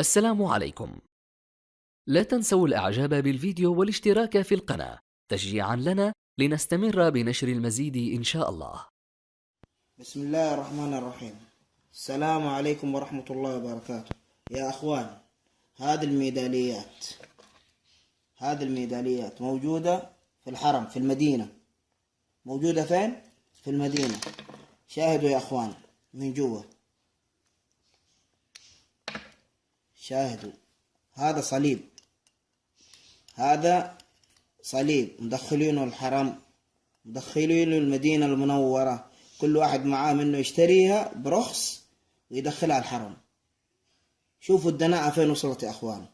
السلام عليكم. لا تنسوا الإعجاب بالفيديو والاشتراك في القناة تشجيعا لنا لنستمر بنشر المزيد إن شاء الله. بسم الله الرحمن الرحيم. السلام عليكم ورحمة الله وبركاته. يا أخوان، هذه الميداليات موجودة في الحرم في المدينة. موجودة فين؟ في المدينة. شاهدوا يا أخوان من جوا، شاهدوا. هذا صليب مدخلينه الحرم، مدخلينه المدينة المنورة. كل واحد معاه منه يشتريها برخص ويدخلها الحرم. شوفوا الدناءة فين وصلت يا أخوان.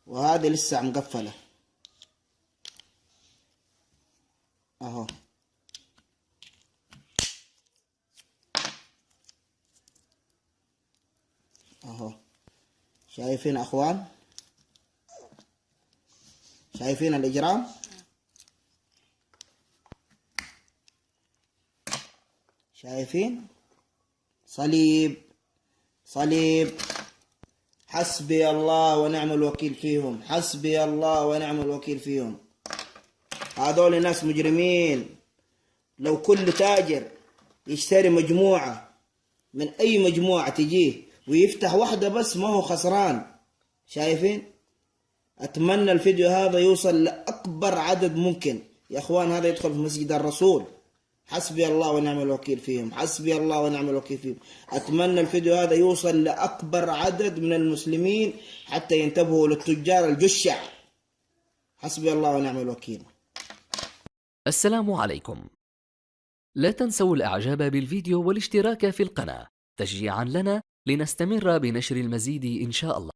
وهذه لسه مقفلة أهو. أهو شايفين أخوان؟ شايفين الإجرام؟ شايفين؟ صليب. حسبي الله ونعم الوكيل فيهم، حسبي الله ونعم الوكيل فيهم. هذول ناس مجرمين. لو كل تاجر يشتري مجموعة من أي مجموعة تجيه ويفتح واحدة بس ما هو خسران. شايفين؟ أتمنى الفيديو هذا يوصل لأكبر عدد ممكن يا أخوان. هذا يدخل في مسجد الرسول. حسبي الله ونعم الوكيل فيهم، حسبي الله ونعم الوكيل فيهم. أتمنى الفيديو هذا يوصل لأكبر عدد من المسلمين حتى ينتبهوا للتجار الجشع. حسبي الله ونعم الوكيل. السلام عليكم. لا تنسوا الإعجاب بالفيديو والاشتراك في القناة تشجيعا لنا لنستمر بنشر المزيد إن شاء الله.